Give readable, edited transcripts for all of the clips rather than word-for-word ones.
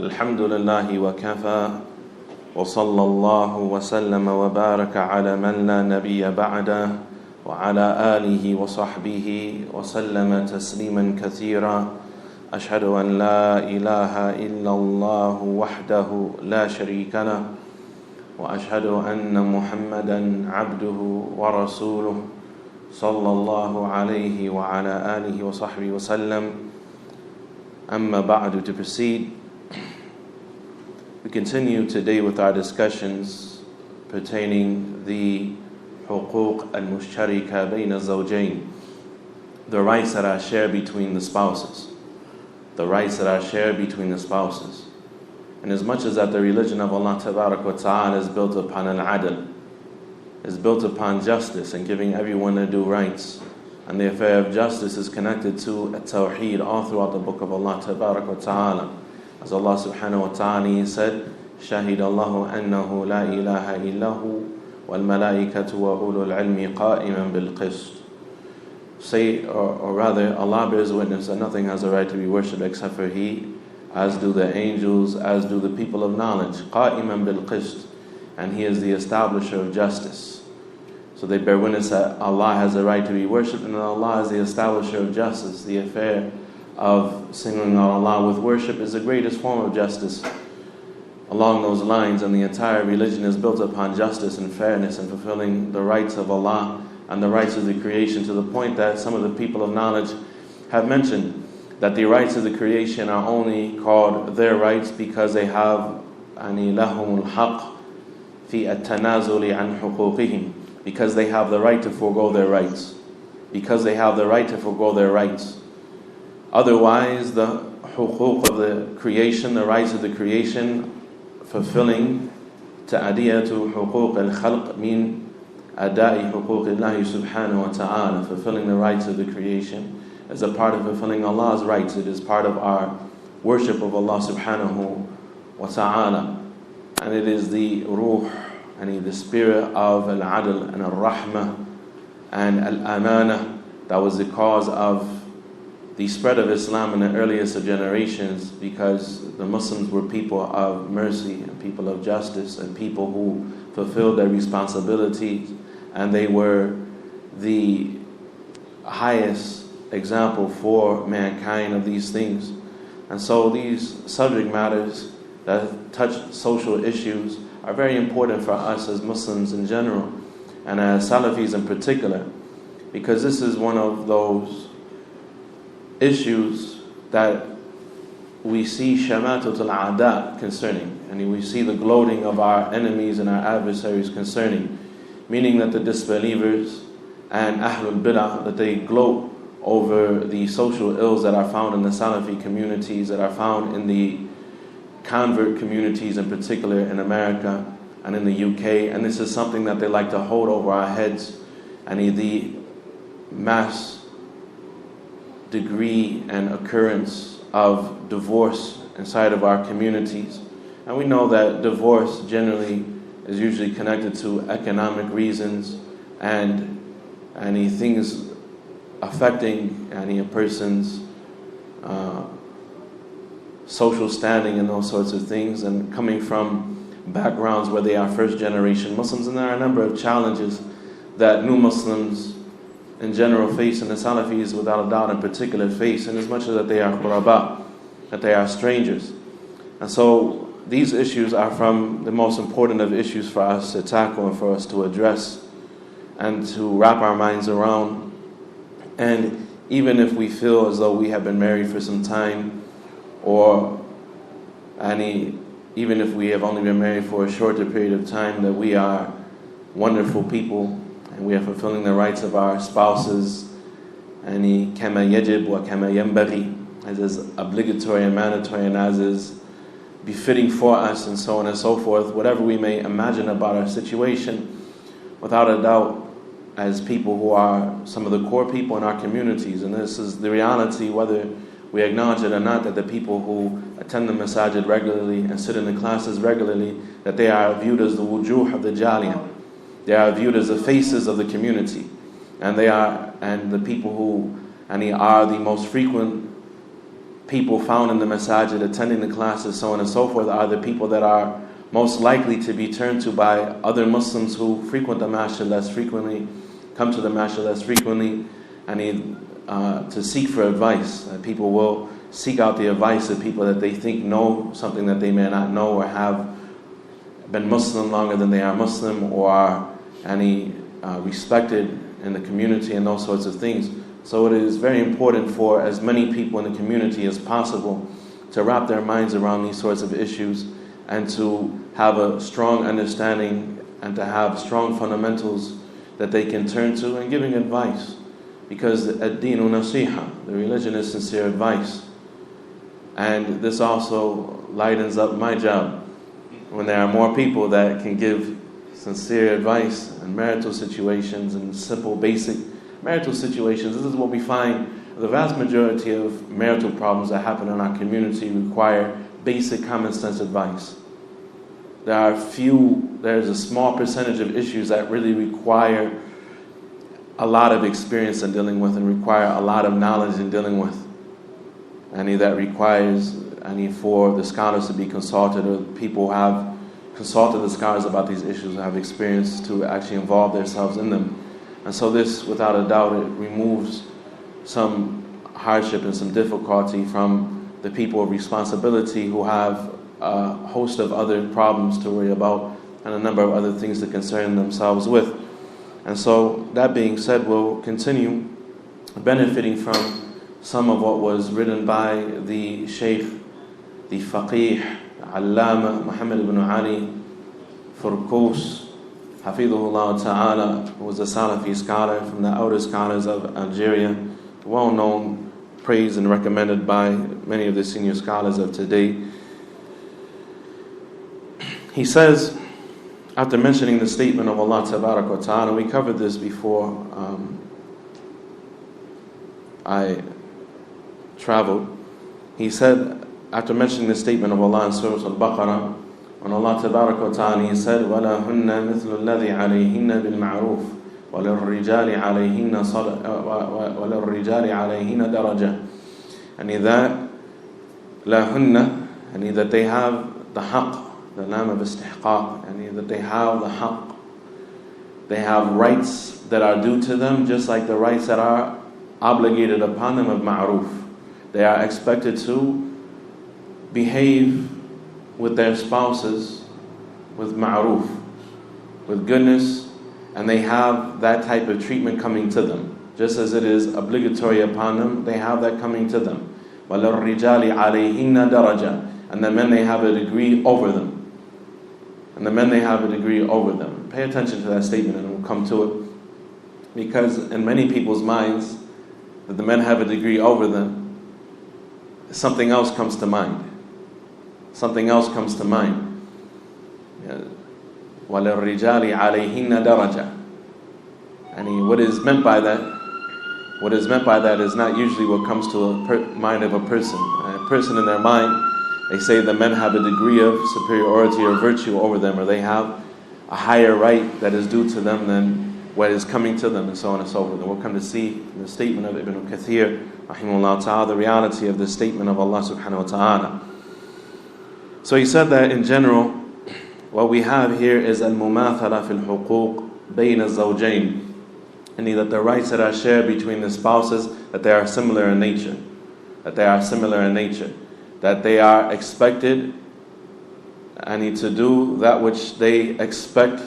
الحمد لله وكفى وصلى الله وسلم وبارك على من لا نبي بعده وعلى آله وصحبه وسلم تسليما كثيرا أشهد أن لا إله إلا الله وحده لا شريك له وأشهد أن محمدا عبده ورسوله صلى الله عليه وعلى آله وصحبه وسلم. أما بعد, to proceed, we continue today with our discussions pertaining the حقوق المشتركة بين الزوجين, the rights that are shared between the spouses. The rights that are shared between the spouses. And as much as that the religion of Allah Tabarak wa Ta'ala is built upon al-adl, is built upon justice and giving everyone their due rights, and the affair of justice is connected to at-tawheed all throughout the book of Allah Tabarak wa Ta'ala. As Allah Subhanahu wa Ta'ala said, شَهِدَ اللَّهُ أَنَّهُ لَا إِلَهَ إِلَّا هُ وَالْمَلَائِكَةُ وَأُولُو الْعِلْمِ قَائِمًا بِالْقِسْطِ. Say, or rather, Allah bears witness that nothing has a right to be worshipped except for He, as do the angels, as do the people of knowledge. قَائِمًا بِالْقِسْطِ. And He is the establisher of justice. So they bear witness that Allah has a right to be worshipped, and that Allah is the establisher of justice. The affair of singling out Allah with worship is the greatest form of justice. Along those lines, and the entire religion is built upon justice and fairness and fulfilling the rights of Allah and the rights of the creation, to the point that some of the people of knowledge have mentioned that the rights of the creation are only called their rights because they have لَهُمُ الْحَقِّ فِي التَّنَازُلِ عَنْ حُقُوقِهِمْ, because they have the right to forego their rights. Because they have the right to forego their rights. Otherwise, the huquq of the creation, the rights of the creation, fulfilling ta'adiyatu huquq al-khalq mean adai huquq Allah subhanahu wa ta'ala, fulfilling the rights of the creation as a part of fulfilling Allah's rights. It is part of our worship of Allah subhanahu wa ta'ala. And it is the ruh, and the spirit of al-adl and al-rahmah and al-amana that was the cause of the spread of Islam in the earliest of generations, because the Muslims were people of mercy and people of justice and people who fulfilled their responsibilities, and they were the highest example for mankind of these things. And so these subject matters that touch social issues are very important for us as Muslims in general, and as Salafis in particular, because this is one of those issues that we see shamatut al-a'da concerning, and we see the gloating of our enemies and our adversaries concerning, meaning that the disbelievers and ahlul bid'ah, that they gloat over the social ills that are found in the Salafi communities, that are found in the convert communities in particular in America and in the UK, and this is something that they like to hold over our heads, and the mass degree and occurrence of divorce inside of our communities. And we know that divorce generally is usually connected to economic reasons and any things affecting a person's social standing and those sorts of things, and coming from backgrounds where they are first generation Muslims. And there are a number of challenges that new Muslims in general face, and the Salafis without a doubt in particular face, in as much as that they are quraba, that they are strangers. And so these issues are from the most important of issues for us to tackle and for us to address and to wrap our minds around. And even if we feel as though we have been married for some time, or even if we have only been married for a shorter period of time, that we are wonderful people, and we are fulfilling the rights of our spouses, كما يجب وكما ينبغي, as is obligatory and mandatory, and as is befitting for us, and so on and so forth. Whatever we may imagine about our situation, without a doubt, as people who are some of the core people in our communities, and this is the reality whether we acknowledge it or not, that the people who attend the masajid regularly and sit in the classes regularly, that they are viewed as the wujuh of the jaliyah. They are viewed as the faces of the community, and the people who are the most frequent people found in the masajid attending the classes, so on and so forth, are the people that are most likely to be turned to by other Muslims who frequent the masjid less frequently, come to the masjid less frequently, and to seek for advice. People will seek out the advice of people that they think know something that they may not know, or have been Muslim longer than they are Muslim, or are respected in the community, and those sorts of things. So it is very important for as many people in the community as possible to wrap their minds around these sorts of issues, and to have a strong understanding and to have strong fundamentals that they can turn to in giving advice. Because ad-deenu nasiha, the religion is sincere advice. And this also lightens up my job when there are more people that can give sincere advice in marital situations and simple, basic marital situations. This is what we find. The vast majority of marital problems that happen in our community require basic common sense advice. There's a small percentage of issues that really require a lot of experience in dealing with, and require a lot of knowledge in dealing with. That requires for the scholars to be consulted, or people who have consulted the scholars about these issues, who have experience to actually involve themselves in them. And so this, without a doubt, it removes some hardship and some difficulty from the people of responsibility who have a host of other problems to worry about and a number of other things to concern themselves with. And so, that being said, we'll continue benefiting from some of what was written by the Shaykh, the Faqih, Allama Muhammad ibn Ali Furqus, Hafidhullah Ta'ala, who was a Salafi scholar from the outer scholars of Algeria, well known, praised and recommended by many of the senior scholars of today. He says, after mentioning the statement of Allah Tabarak wa Ta'ala, we covered this before I traveled. He said, after mentioning the statement of Allah in Surah Al-Baqarah, when Allah Tabarak wa Ta'ala, He said, وَلَا هُنَّ مِثْلُ الَّذِي عَلَيْهِنَّ بِالْمَعْرُوفِ وَلِلرِّجَالِ عَلَيْهِنَّ دَرَجَةً. And that لَهُنَّ, and that they have the haqq, the lam of istihqaq, and that they have the haqq. They have rights that are due to them, just like the rights that are obligated upon them of ma'ruf. They are expected to behave with their spouses with ma'ruf, with goodness, and they have that type of treatment coming to them. Just as it is obligatory upon them, they have that coming to them. وَلِلرِّجَالِ عَلَيْهِنَّ دَرَجَةً. And the men, they have a degree over them. And the men, they have a degree over them. Pay attention to that statement and we'll come to it. Because in many people's minds, that the men have a degree over them, something else comes to mind. Something else comes to mind. وَلِلرِّجَالِ عَلَيْهِنَّ دَرَجَةً. And what is meant by that? What is meant by that is not usually what comes to a mind of a person. A person in their mind, they say the men have a degree of superiority or virtue over them, or they have a higher right that is due to them than what is coming to them, and so on and so forth. And we'll come to see in the statement of Ibn Kathir, rahimahullah ta'ala, the reality of the statement of Allah subhanahu wa ta'ala. So he said that in general, what we have here is al-mumathala fil huquq bayna az-zawjayn, and that the rights that are shared between the spouses, that they are similar in nature. That they are similar in nature. That they are expected to do that which they expect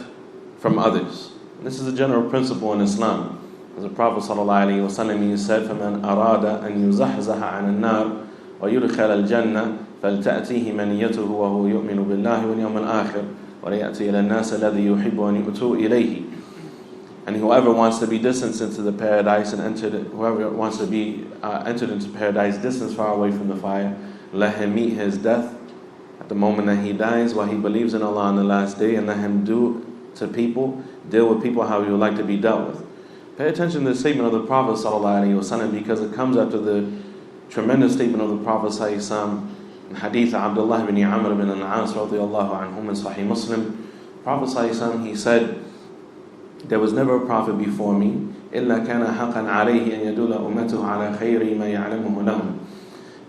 from others. And this is a general principle in Islam. As the Prophet ﷺ said, فَمَنْ أَرَادَ أَنْ يُزَحْزَحَ عَنَ النَّارِ وَيُدْخَلَ الْجَنَّةِ فَلْتَأْتِيهِ مَنِيَّتُهُ وَهُوَ يُؤْمِنُ بِاللَّهِ وَالْيَوْمِ الْآخِرِ وَلَيَأْتِي إِلَى النَّاسِ الَّذِي يُحِبُّ أَنْ يُؤْتُوا إِلَيْهِ. And whoever wants to be distanced into the paradise and whoever wants to be entered into paradise, distance far away from the fire, let him meet his death at the moment that he dies, while he believes in Allah on the last day, and let him deal with people how he would like to be dealt with. Pay attention to the statement of the Prophet ﷺ, because it comes after the tremendous statement of the Prophet ﷺ in Hadith Abdullah ibn Amr ibn al-As radiyallahu anhum in Sahih Muslim. Prophet ﷺ, he said, there was never a prophet before me إِلَّا كَانَ حَقًّا عَلَيْهِ أَن يَدُلَّ أُمَّتُهُ عَلَى خَيْرِ مَا يَعْلَمُهُ لَهُمْ.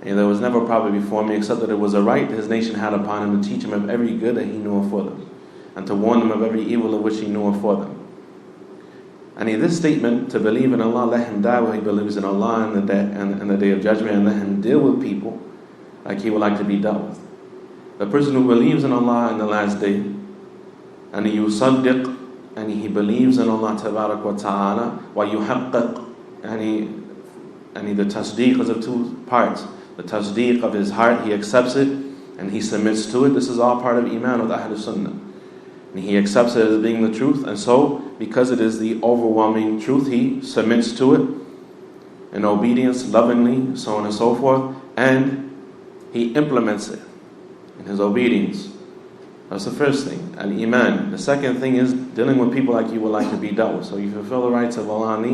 And there was never a prophet before me except that it was a right his nation had upon him to teach him of every good that he knew for them, and to warn them of every evil of which he knew for them. And this statement, to believe in Allah, let him die while he believes in Allah and the day of judgment, and let him deal with people like he would like to be dealt with. The person who believes in Allah in the last day, and he yusaddiq, and he believes in Allah tabarak wa ta'ala, wa yuhaqqiq, and the tasdeeq is of two parts. The tasdeeq of his heart, he accepts it and he submits to it. This is all part of Iman with Ahlul Sunnah. And he accepts it as being the truth, and so, because it is the overwhelming truth, he submits to it in obedience, lovingly, so on and so forth, and he implements it in his obedience. That's the first thing, al-Iman. The second thing is dealing with people like you would like to be dealt with. So you fulfill the rights of Allah and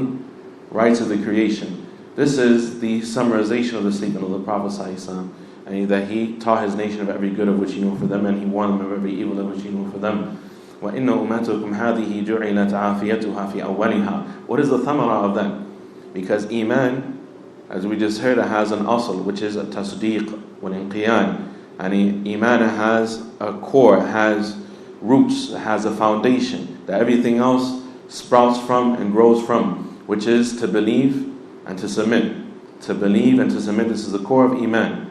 the rights of the creation. This is the summarization of the statement of the Prophet ﷺ, and that he taught his nation of every good of which he knew for them, and he warned them of every evil of which he knew for them. وَإِنَّ أُمَّتُكُمْ هَذِهِ جُعِلَتْ عَافِيَتُهَا فِي أَوَّلِهَا. What is the thamara of that? Because Iman, as we just heard, it has an asl, which is a tasdeeq wal-inqiyad. And Iman has a core, has roots, has a foundation that everything else sprouts from and grows from, which is to believe and to submit. To believe and to submit, this is the core of Iman.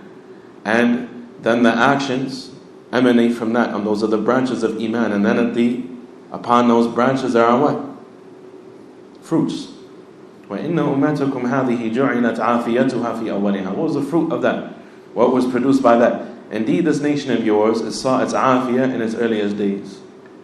And then the actions emanate from that, and those are the branches of Iman. And then upon those branches there are what? Fruits. وَإِنَّ أُمَّتُكُمْ هَذِهِ جُعِلَتْ عَافِيَتُهَا فِي أَوَّلِهَا. What was the fruit of that? What was produced by that? Indeed, this nation of yours, it saw its afiyah in its earliest days.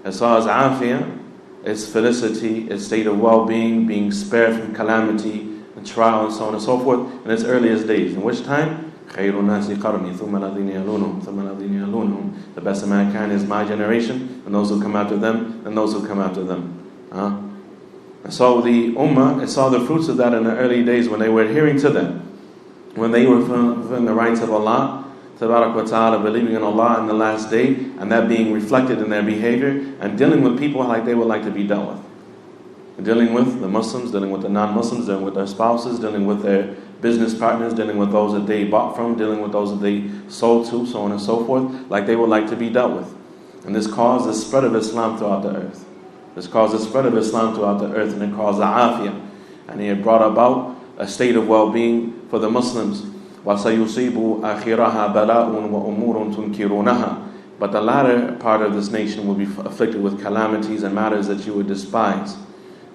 It saw its afiyah, its felicity, its state of well-being, being spared from calamity and trial and so on and so forth in its earliest days. In which time? خَيْرُ النَّاسِ قَرْنِي ثُمَّ الَّذِينَ يَلُونَهُمْ ثُمَّ الَّذِينَ يَلُونَهُمْ. The best of mankind is my generation, and those who come after them, and those who come after them. And so the Ummah, it saw the fruits of that in the early days when they were adhering to them. When they were fulfilling the rights of Allah, Tabarak wa ta'ala, believing in Allah in the last day, and that being reflected in their behavior, and dealing with people like they would like to be dealt with. Dealing with the Muslims, dealing with the non-Muslims, dealing with their spouses, dealing with their business partners, dealing with those that they bought from, dealing with those that they sold to, so on and so forth, like they would like to be dealt with. And this caused the spread of Islam throughout the earth. This caused the spread of Islam throughout the earth, and it caused the afiyah. And it brought about a state of well-being for the Muslims. وَسَيُصِيبُ آخِرَهَا بَلَاءٌ وَأُمُورٌ تُنْكِرُونَهَا. But the latter part of this nation will be afflicted with calamities and matters that you would despise.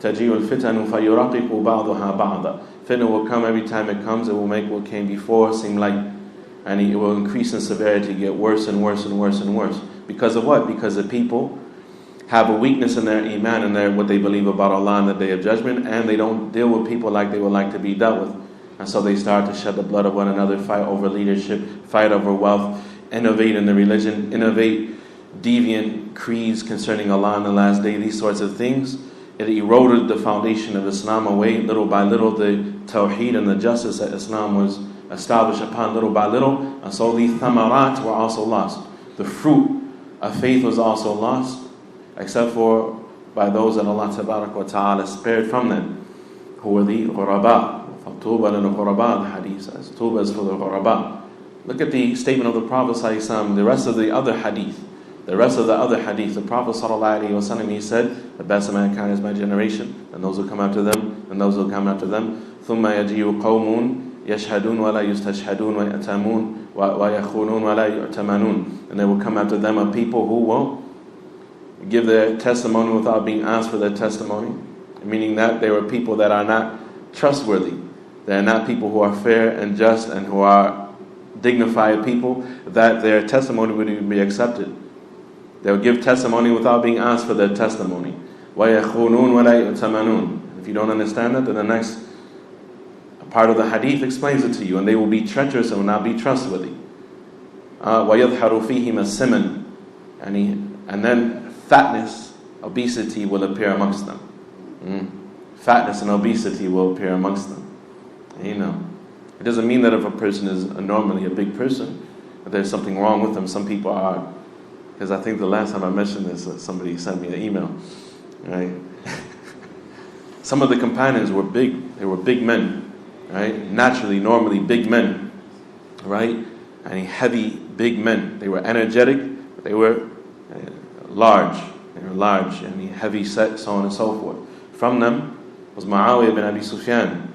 تَجِيءُ الْفِتَنُ فَيُرَقِقُ بَعْضُهَا بَعْضًا. Fitna will come every time it comes. It will make what came before seem light, and it will increase in severity, get worse and worse and worse and worse. Because of what? Because the people have a weakness in their iman and their what they believe about Allah and the Day of Judgment, and they don't deal with people like they would like to be dealt with. And so they start to shed the blood of one another, fight over leadership, fight over wealth, innovate in the religion, innovate deviant creeds concerning Allah in the last day, these sorts of things. It eroded the foundation of Islam away. Little by little, the tawheed and the justice that Islam was established upon, little by little. And so the thamarat were also lost. The fruit of faith was also lost, except for by those that Allah Tabarak wa Ta'ala spared from them, who were the ghuraba. Tuba lil ghuraba, the hadith says. Tuba is for the ghuraba. Look at the statement of the Prophet ﷺ, the rest of the other hadith. The rest of the other hadith, the Prophet ﷺ, he said, the best of mankind is my generation, and those who come after them, and those who come after them. ثُمَّ يَجِيُّ قَوْمٌ يَشْهَدُونَ وَلَا يُسْتَشْهَدُونَ وَيَأْتَمُونَ وَيَخُونُونَ وَلَا يُؤْتَمَنُونَ. And they will come after them a people who will give their testimony without being asked for their testimony. Meaning that they were people that are not trustworthy. They are not people who are fair and just and who are dignified people, that their testimony would even be accepted. They will give testimony without being asked for their testimony. وَيَخُونُونَ وَلَا يُؤْتَمَنُونَ. If you don't understand that, then the next part of the hadith explains it to you. And they will be treacherous and will not be trustworthy. وَيَظْهَرُ فِيهِمَ السِّمَنُ. And then fatness, obesity will appear amongst them. Fatness and obesity will appear amongst them. You know, it doesn't mean that if a person is normally a big person, that there's something wrong with them. Some people are. Because I think the last time I mentioned this, somebody sent me an email, right? Some of the companions were big. They were big men, right? Naturally, normally big men. right? And heavy, big men. They were energetic, but they were large. They were large, and heavy set, so on and so forth. From them was Muawiyah bin Abi Sufyan,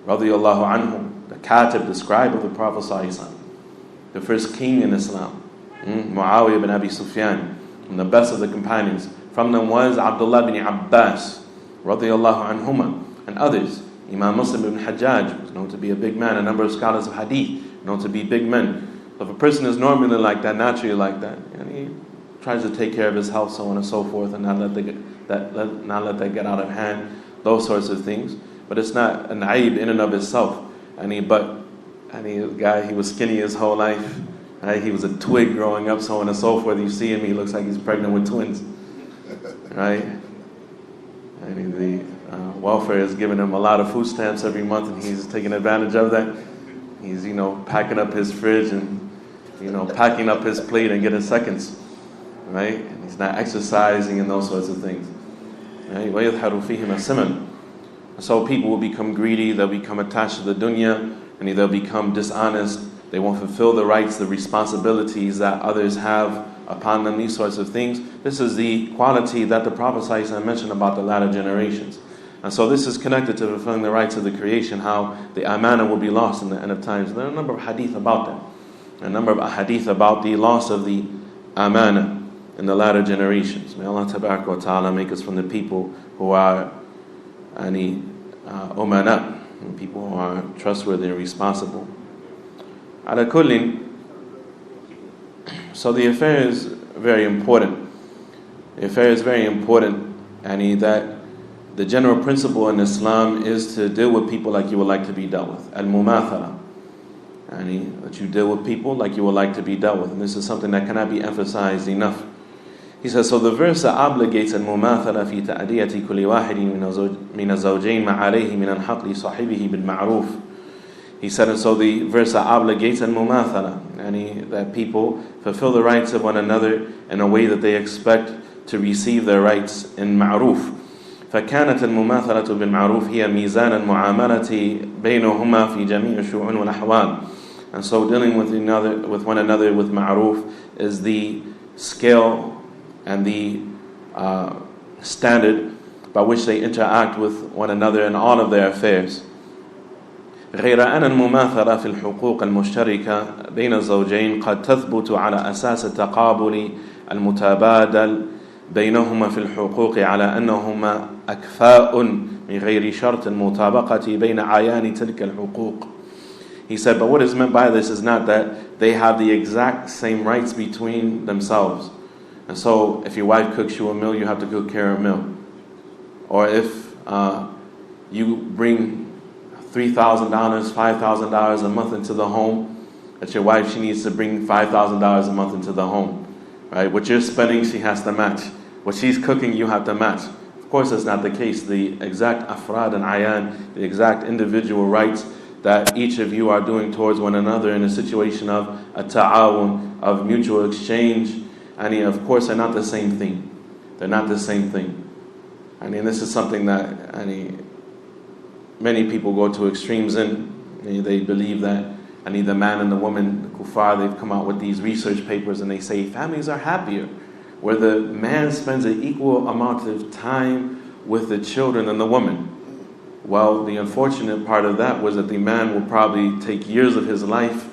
radiyallahu anhu, the katib, the scribe of the Prophet ﷺ, the first king in Islam. Muawiyah bin Abi Sufyan, and the best of the companions. From them was Abdullah bin Abbas, radiyallahu anhuma, and others. Imam Muslim ibn Hajjaj was known to be a big man. A number of scholars of hadith known to be big men. So if a person is normally like that, naturally like that, and he tries to take care of his health, so on and so forth, and not let that get out of hand, those sorts of things. But it's not an aib in and of itself. The guy, he was skinny his whole life. Right? He was a twig growing up, so on and so forth. You see him, he looks like he's pregnant with twins. Right? The welfare is giving him a lot of food stamps every month, and he's taking advantage of that. He's, packing up his fridge and, packing up his plate and getting seconds. Right? And he's not exercising and those sorts of things. Right? وَيَظْهَرُ فِيهِمَ السِّمَنُ. So people will become greedy, they'll become attached to the dunya, and they'll become dishonest. They won't fulfill the rights, the responsibilities that others have upon them, these sorts of things. This is the quality that the Prophet ﷺ mentioned about the latter generations. And so this is connected to fulfilling the rights of the creation, how the amana will be lost in the end of times. There are a number of hadith about that. A number of hadith about the loss of the amana in the latter generations. May Allah tabarak wa ta'ala make us from the people who are umana, people who are trustworthy and responsible. Ala kullin, so the affair is very important. The affair is very important, that the general principle in Islam is to deal with people like you would like to be dealt with. Al-mumathala. That you deal with people like you would like to be dealt with. And this is something that cannot be emphasized enough. He says, so the verse that obligates al-mumathala fi ta'diyati kulli wahidin min az-zawjayn ma alayhi min al-haqq li sahibihi bil ma'ruf. He said, and so the verse that obligates al-mumathala, that people fulfill the rights of one another in a way that they expect to receive their rights in ma'ruf. فكانت المماثلة بالمعروف هي ميزان المعاملة بينهما في جميع الشؤون والأحوال. And so dealing with one another with ma'ruf is the scale and the standard by which they interact with one another in all of their affairs. غير أن المماثلة في الحقوق المشتركة بين الزوجين قد تثبت على أساس التقابل المتبادل بينهما في الحقوق على أنهما أكفاء من غير شرط المطابقة بين عيان تلك الحقوق. He said, but what is meant by this is not that they have the exact same rights between themselves. And so if your wife cooks you a meal, you have to cook her a meal. Or if you bring $3,000, $5,000 a month into the home, that your wife, she needs to bring $5,000 a month into the home. Right? What you're spending, she has to match. What she's cooking, you have to match. Of course, that's not the case. The exact afrad and ayan, the exact individual rights that each of you are doing towards one another in a situation of a ta'awun, of mutual exchange, of course, they're not the same thing. They're not the same thing. This is something that many people go to extremes in. They believe that the man and the woman, the kuffar, they've come out with these research papers and they say families are happier where the man spends an equal amount of time with the children than the woman. Well, the unfortunate part of that was that the man will probably take years of his life,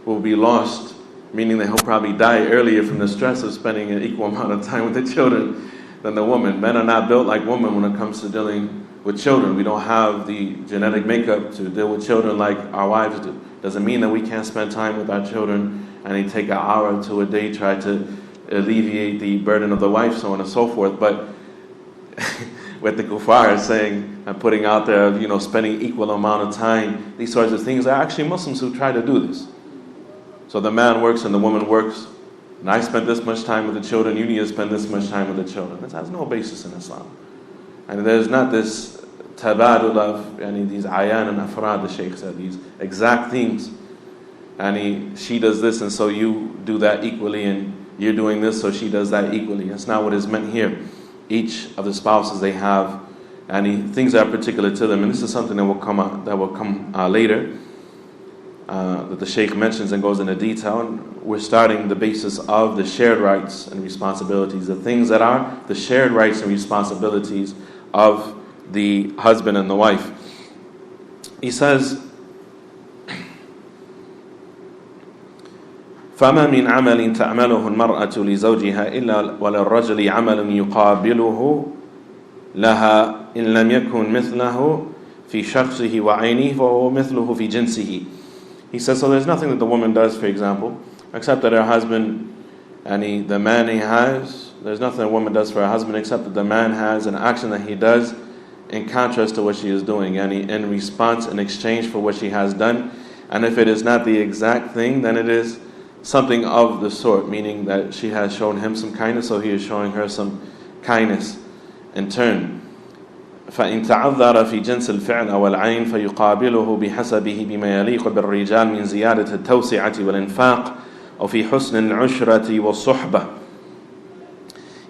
will be lost, meaning that he'll probably die earlier from the stress of spending an equal amount of time with the children than the woman. Men are not built like women when it comes to dealing with children. We don't have the genetic makeup to deal with children like our wives do. Doesn't mean that we can't spend time with our children and they take an hour or two a day, try to alleviate the burden of the wife, so on and so forth. But what the kuffar is saying and putting out there, spending equal amount of time, these sorts of things, are actually Muslims who try to do this. So the man works and the woman works, and I spent this much time with the children, you need to spend this much time with the children. This has no basis in Islam. And there's not this tabadul of these ayan and afrad, the Shaykh said, these exact things. She does this and so you do that equally, and you're doing this so she does that equally. That's not what is meant here. Each of the spouses, they have things that are particular to them, and this is something that will come later. that the Shaykh mentions and goes into detail. And we're starting the basis of the shared rights and responsibilities, the things that are the shared rights and responsibilities of the husband and the wife. He says, فَمَا مِنْ عَمَلٍ تَعْمَلُهُ الْمَرْأَةُ لِزَوْجِهَا إِلَّا وَلِلرَّجُلِ عَمَلٌ يُقَابِلُهُ لَهَا إِنْ لَمْ يَكُنْ مِثْلَهُ فِي شَخْصِهِ وَعَيْنِهِ فَهُوَ مِثْلُهُ فِي جِنْسِهِ. He says, so there's nothing that the woman does, for example, except that her husband, the man he has, there's nothing a woman does for her husband except that the man has an action that he does in contrast to what she is doing, in response, in exchange for what she has done. And if it is not the exact thing, then it is something of the sort, meaning that she has shown him some kindness, so he is showing her some kindness in turn. فإن تعذر في جنس الفعل أو العين فيقابله بحسبه بما يليق بالرجال من زيادة التوسعة والإنفاق أو في حسن العشرة والصحبة.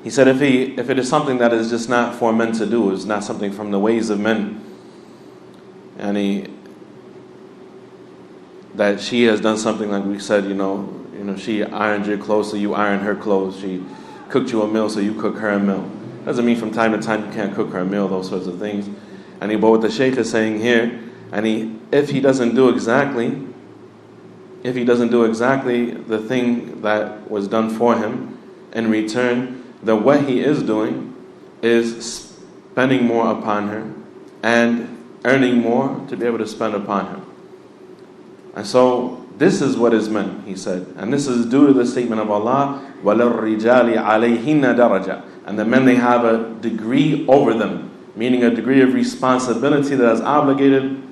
He said if it is something that is just not for men to do, is not something from the ways of men, that she has done something like we said, she ironed your clothes so you iron her clothes, she cooked you a meal so you cook her a meal. Doesn't mean from time to time you can't cook her a meal, those sorts of things. But what the Shaykh is saying here, if he doesn't do exactly the thing that was done for him in return, then what he is doing is spending more upon her and earning more to be able to spend upon her. And so this is what is meant, he said. And this is due to the statement of Allah, وَلِلرِّجَالِ عَلَيْهِنَّ دَرَجَةً. And the men, they have a degree over them, meaning a degree of responsibility that is obligated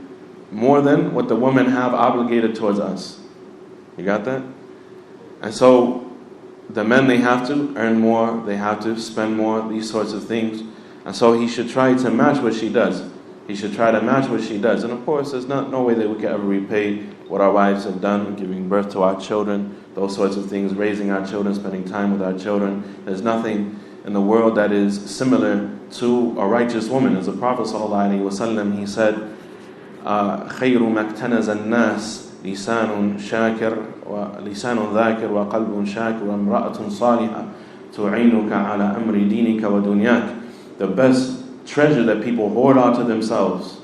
more than what the women have obligated towards us. You got that? And so the men, they have to earn more, they have to spend more, these sorts of things. And so he should try to match what she does. He should try to match what she does. And of course, there's no way that we can ever repay what our wives have done, giving birth to our children, those sorts of things, raising our children, spending time with our children. There's nothing in the world that is similar to a righteous woman. As the Prophet ﷺ, he said, خَيْرُ مَكْتَنَزَ النَّاسِ لِسَانٌ شَاكِرٌ وَلِسَانٌ ذَاكِرٌ وَقَلْبٌ شَاكِرٌ وَامْرَأَةٌ صَالِحَةٌ تُعِينُكَ عَلَى أَمْرِ دِينِكَ وَدُنْيَاكَ. The best treasure that people hoard onto themselves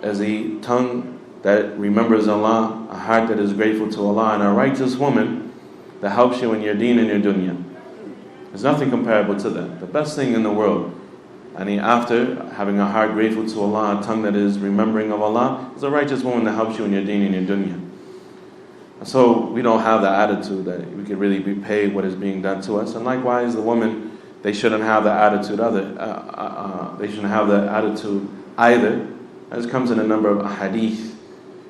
is a tongue that remembers Allah, a heart that is grateful to Allah, and a righteous woman that helps you in your deen and your dunya. There's nothing comparable to that. The best thing in the world, after having a heart grateful to Allah, a tongue that is remembering of Allah, is a righteous woman that helps you in your deen and your dunya. So we don't have the attitude that we could really repay what is being done to us. And likewise, the woman, they shouldn't have the attitude they shouldn't have the attitude either, as comes in a number of ahadith.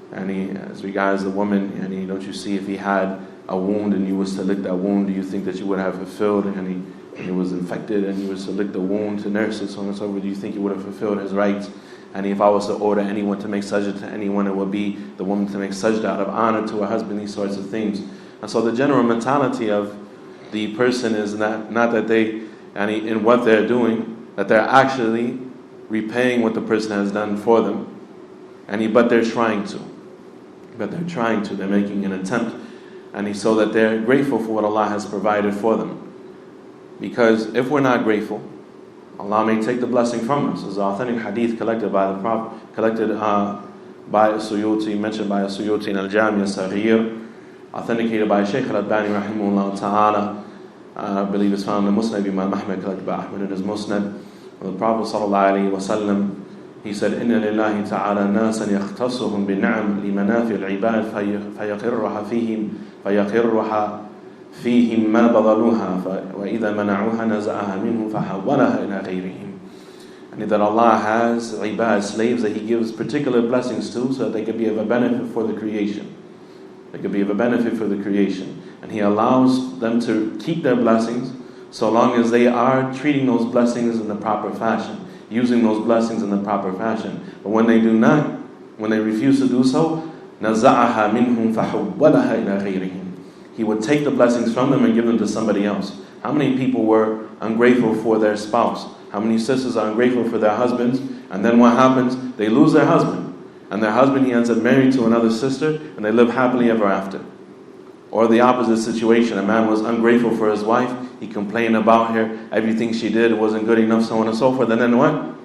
As regards the woman, don't you see if he had a wound and you was to lick that wound, do you think that you would have fulfilled, and he was infected and you was to lick the wound, to nurse it, so on and so forth, do you think he would have fulfilled his rights? And if I was to order anyone to make sajda to anyone, it would be the woman to make sajda out of honor to her husband, these sorts of things. And so the general mentality of the person is not that they, in what they're doing, that they're actually repaying what the person has done for them, but they're trying to. They're making an attempt, so that they're grateful for what Allah has provided for them. Because if we're not grateful, Allah may take the blessing from us. There's an authentic hadith collected by the Prophet, by Suyuti, mentioned by Suyuti in al-Jami' al-Saghir, authenticated by Shaykh al-Albani rahimahullah ta'ala. I believe it's found in the Musnad Imam Ahmad, collected by Ahmad in his Musnad. The Prophet sallallahu alayhi wa sallam, he said, إِنَّ لِلَّهِ تَعَالَى نَاسًا يَخْتَصُهُمْ بِالنَّعَمِ لِمَنَافِعِ الْعِبَادِ فَيَقِرُّهَا فِيهِمْ مَا بَذَلُوهَا وَإِذَا مَنَعُوهَا نَزَعَهَا مِنْهُ فَحَوَّلَهَا إِلَى غَيْرِهِمْ. And that Allah has ibad, slaves that He gives particular blessings to, so that they could be of a benefit for the creation. They could be of a benefit for the creation. And He allows them to keep their blessings so long as they are treating those blessings in the proper fashion, using those blessings in the proper fashion. But when they do not, when they refuse to do so, نَزَعَهَا مِنْهُمْ فَحُوَّلَهَا إِلَى غَيْرِهِمْ. He would take the blessings from them and give them to somebody else. How many people were ungrateful for their spouse? How many sisters are ungrateful for their husbands? And then what happens? They lose their husband. and their husband, he ends up married to another sister, and they live happily ever after. Or the opposite situation, a man was ungrateful for his wife, he complained about her, everything she did wasn't good enough, so on and so forth, and then what?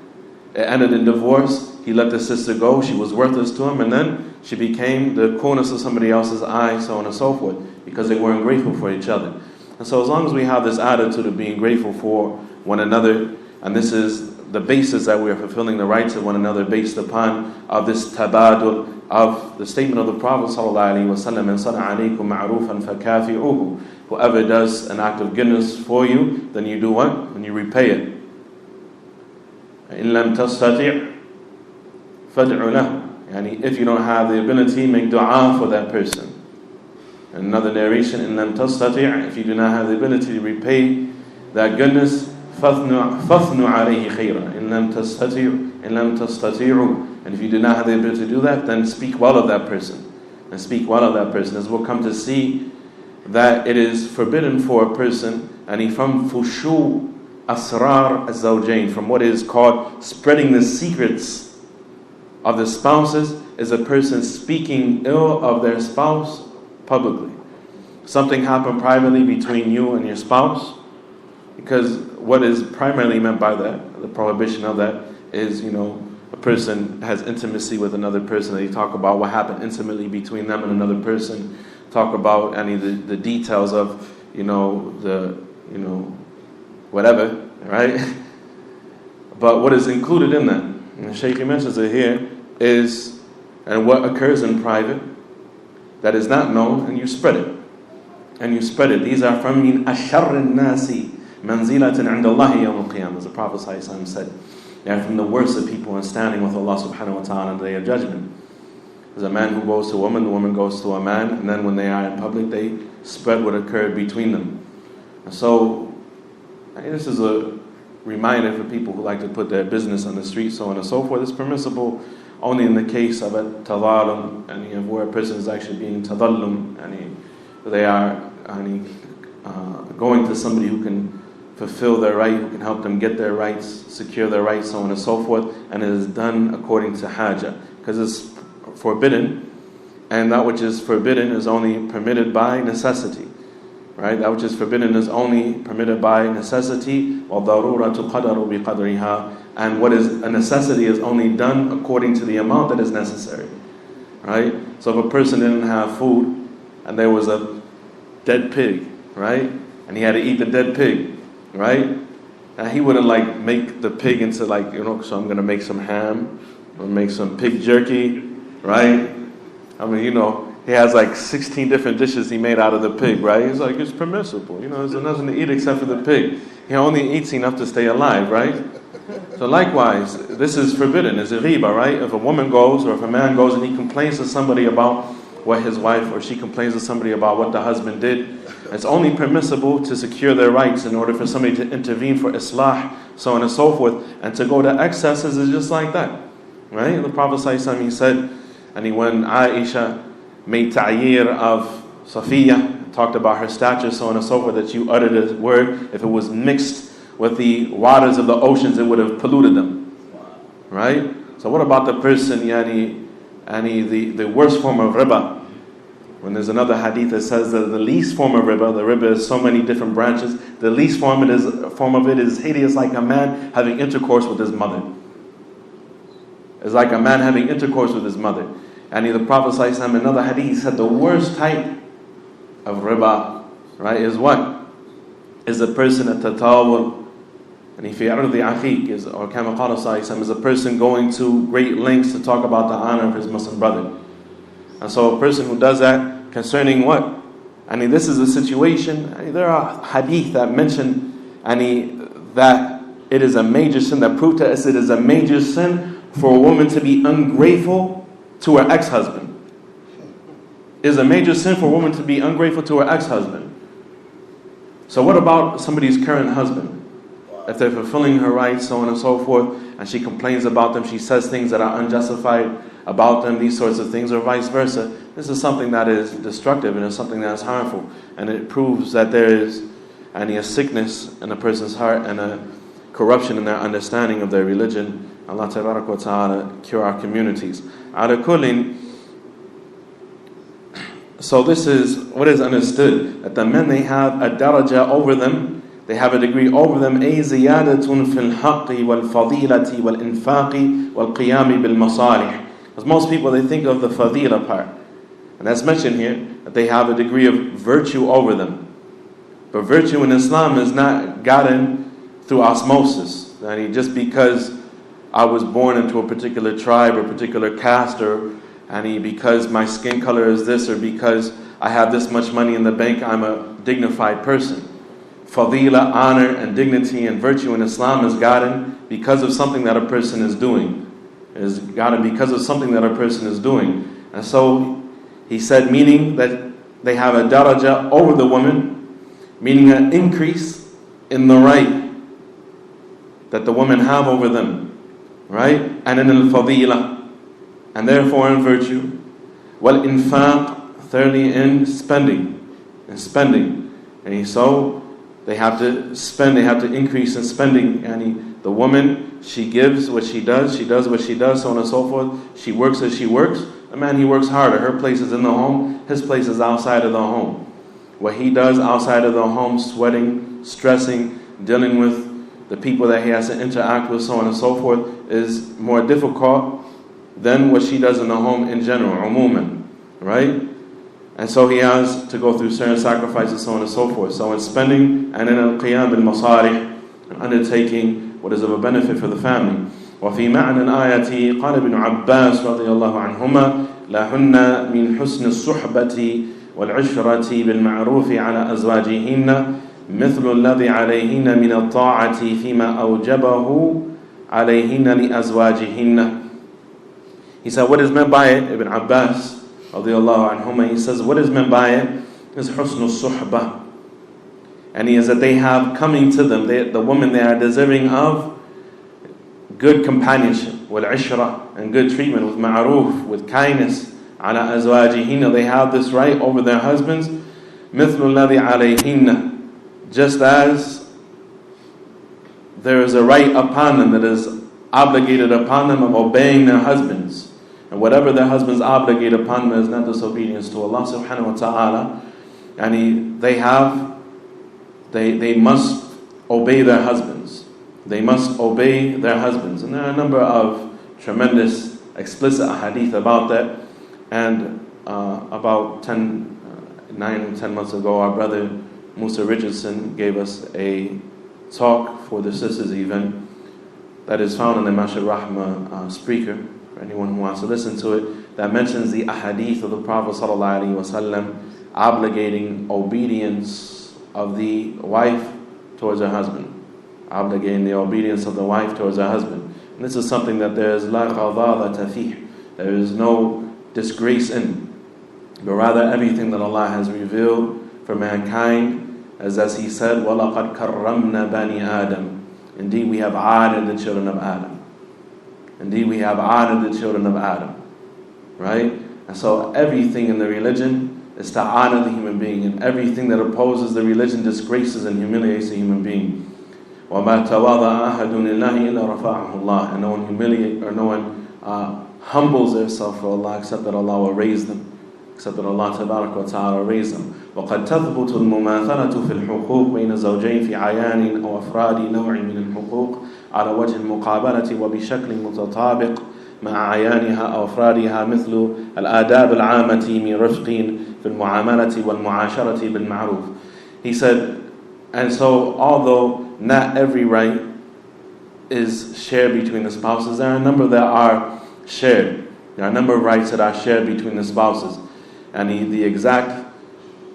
It ended in divorce. He let the sister go, she was worthless to him, and then she became the cornice of somebody else's eye, so on and so forth, because they weren't grateful for each other. And so as long as we have this attitude of being grateful for one another, and this is the basis that we are fulfilling the rights of one another based upon of this tabadul, of the statement of the Prophet ﷺ, مَنْ صَنَعَ عَلَيْكُمْ مَعْرُوفًا فَكَافِئُوهُ. Whoever does an act of goodness for you, then you do what? Then you repay it. إِن لَمْ تَسْتَطِعْ فَادْعُ لَهُ. If you don't have the ability, make dua for that person. Another narration, إِن لَمْ تَسْتَطِعْ, if you do not have the ability to repay that goodness, فَثْنُ عَلَيْهِ خَيْرًا إِن لَمْ تَسْتَطِعُوا. And if you do not have the ability to do that, then speak well of that person. And speak well of that person. As we'll come to see that it is forbidden for a person, and from fushu asrar az-zawjayn, from what is called spreading the secrets of the spouses, is a person speaking ill of their spouse publicly. Something happened privately between you and your spouse, because what is primarily meant by that, the prohibition of that, is, a person has intimacy with another person. They talk about what happened intimately between them and another person. Talk about any of the details of, whatever, right? But what is included in that, and Shaykh mentions it here, is, and what occurs in private that is not known, and you spread it. And you spread it. These are from min ashar al-nasi manzilatan 'inda Allah yawm al-qiyamah, as the Prophet ﷺ said. They are from the worst of people in standing with Allah subhanahu wa ta'ala on the day of judgment. There's a man who goes to a woman, the woman goes to a man, and then when they are in public, they spread what occurred between them. And so, this is a reminder for people who like to put their business on the street, so on and so forth. It's permissible only in the case of a tadallum, and where a person is actually being tadallum, and they are going to somebody who can fulfill their right, who can help them get their rights, secure their rights, so on and so forth, and it is done according to haja, because it's forbidden, and that which is forbidden is only permitted by necessity, right? That which is forbidden is only permitted by necessity, وَالضَّرُورَةُ قَدَرُ بِقَدْرِهَا, and what is a necessity is only done according to the amount that is necessary, right? So if a person didn't have food, and there was a dead pig, right? And he had to eat the dead pig, right? Now he wouldn't make the pig into so I'm going to make some ham, or make some pig jerky, right? He has 16 different dishes he made out of the pig, right? He's like, it's permissible. There's nothing to eat except for the pig. He only eats enough to stay alive, right? So likewise, this is forbidden. It's a riba, right? If a woman goes, or if a man goes and he complains to somebody about what his wife, or she complains to somebody about what the husband did, it's only permissible to secure their rights in order for somebody to intervene for islah, so on and so forth. And to go to excesses is just like that, right? The Prophet ﷺ, he said, when Aisha made ta'yir of Safiya, talked about her stature, so on and so forth, that you uttered a word, if it was mixed with the waters of the oceans, it would have polluted them, right? So what about the person, the worst form of riba? When there's another hadith that says that the least form of riba, the riba is so many different branches, the least form of it is hideous, like a man having intercourse with his mother. It's like a man having intercourse with his mother. And the Prophet ﷺ, in another hadith, said the worst type of riba, right, is what? Is a person at tatawul, and if you the aqiq, or kama qala ﷺ, is a person going to great lengths to talk about the honor of his Muslim brother. And so a person who does that concerning what? This is a situation, there are hadith that mention that it is a major sin, that prove to us it is a major sin for a woman to be ungrateful to her ex-husband. It is a major sin for a woman to be ungrateful to her ex-husband. So what about somebody's current husband? If they're fulfilling her rights, so on and so forth, and she complains about them, she says things that are unjustified about them, these sorts of things, or vice versa, this is something that is destructive and it's something that is harmful. And it proves that there is a sickness in a person's heart and a corruption in their understanding of their religion. Allah Tabaraka wa Ta'ala cure our communities. Ala kullin, so this is what is understood, that the men, they have a daraja over them, they have a degree over them, أي زيادة في الحق والفضيلة والإنفاق والقيام بالمصالح. Because most people, they think of the fadila part, and that's mentioned here, that they have a degree of virtue over them. But virtue in Islam is not gotten through osmosis. Just because I was born into a particular tribe or particular caste, or because my skin color is this, or because I have this much money in the bank, I'm a dignified person. Fadila, honor and dignity and virtue in Islam is gotten because of something that a person is doing. It is gotten because of something that a person is doing. And so he said, meaning that they have a daraja over the woman, meaning an increase in the right that the women have over them, right? And in al-fadila, and therefore in virtue. Wal-infaq, thirdly in spending. And so they have to spend, they have to increase in spending. And the woman, she gives what she does what she does, so on and so forth. She works as she works. The man, he works harder. Her place is in the home, his place is outside of the home. What he does outside of the home, sweating, stressing, dealing with the people that he has to interact with, so on and so forth, is more difficult than what she does in the home in general, umuman, right? And so he has to go through certain sacrifices, so on and so forth. So in spending and in al-qiyam bil-masarih, undertaking what is of a benefit for the family. وفي معنى الآية قال ابن عباس رضي الله عنهما لهن من حسن الصحبة والعشرة بالمعروف على أزواجهن مثل الذي عليهن من الطاعة فيما أوجبه عليهن لأزواجهن. He said, what is meant by it? Ibn Abbas radiallahu anhuma, he says, what is meant by it is husn al-suhbah. And he is that they have coming to them, the women, they are deserving of good companionship, wal-ishra, and good treatment, with ma'roof, with kindness, ala azwajihinna, they have this right over their husbands, mithlu alladhi alayhinna, just as there is a right upon them that is obligated upon them of obeying their husbands. And whatever their husbands obligate upon them is not disobedience to Allah subhanahu wa ta'ala. And they must obey their husbands. They must obey their husbands. And there are a number of tremendous explicit hadith about that. And about 9 or 10 months ago, our brother Musa Richardson gave us a talk for the sisters event that is found in the Masjid Rahma speaker, for anyone who wants to listen to it, that mentions the ahadith of the Prophet ﷺ obligating obedience of the wife towards her husband. Obligating the obedience of the wife towards her husband. And this is something that there is la qadadata fih, there is no disgrace in, but rather everything that Allah has revealed for mankind, as he said, وَلَقَدْ كَرَّمْنَا بَنِي آدَمَ. Indeed, we have honored the children of Adam. Indeed, we have honored the children of Adam. Right? And so everything in the religion is to honor the human being, and everything that opposes the religion disgraces and humiliates the human being. وَمَا تَوَاضَعَ أَحَدٌ لِلَّهِ إِلَّا رَفَعَهُ اللَّهُ. And no one humiliates, or no one humbles themselves for Allah except that Allah will raise them. Except that Allah Tabaraka wa Ta'ala raise them. وقد تثبت المماثلة في الحقوق بين الزوجين في عيان أو أفراد نوع من الحقوق على وجه المقابلة وبشكل متطابق مع عيانها أو أفرادها مثل الآداب العامة من رفق في المعاملة والمعاشرة بالمعروف. He said, and so although not every right is shared between the spouses, there are a number that are shared. There are a number of rights that are shared between the spouses. And the exact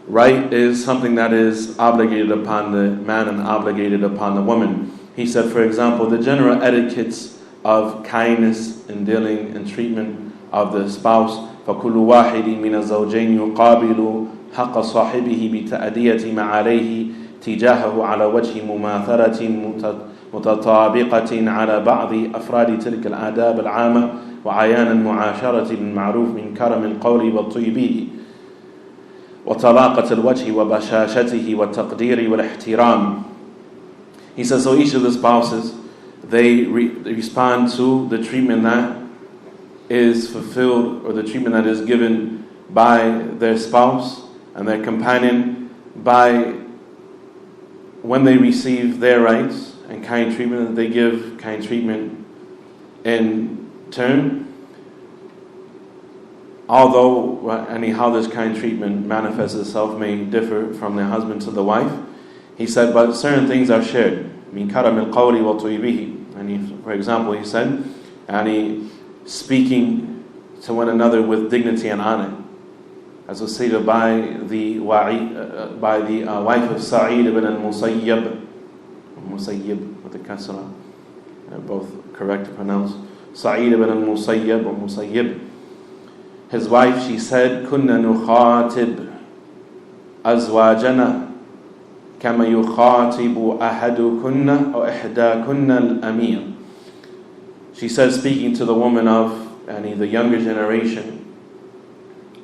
right is something that is obligated upon the man and obligated upon the woman. He said, for example, the general etiquettes of kindness in dealing and treatment of the spouse. فَكُلُّ وَاحِدٍ مِنَ الزَّوْجَيْنِ يُقَابِلُ حَقَّ صَاحِبِهِ بِتَأْدِيَةِ مَا عَلَيْهِ تجاهه على وجه مماثلة متطابقة على بعض أفراد تلك الآداب العامة وعيان المعاشرة بالمعروف من كرم القول والطيب وطلاقة الوجه وبشاشته والتقدير والاحترام. He says, so each of the spouses, they respond to the treatment that is fulfilled, or the treatment that is given by their spouse and their companion, by when they receive their rights and kind treatment, that they give kind treatment in turn. Although how this kind treatment manifests itself may differ from the husband to the wife, he said, but certain things are shared. Min karam al-qawli wa tuybihi. And for example, he said, speaking to one another with dignity and honor, as was stated by the wife of Sa'id ibn al-Musayyib, with the kasra, both correct to pronounce. Sa'id ibn al-Musayyib or Musayyib. His wife, she said, كُنَّا نُخَاطِبْ أَزْوَاجَنَا كَمَا يُخَاطِبُ أَحَدُكُنَّ أَوْ إِحْدَاكُنَّ الْأَمِيرِ. She said, speaking to the woman of the younger generation,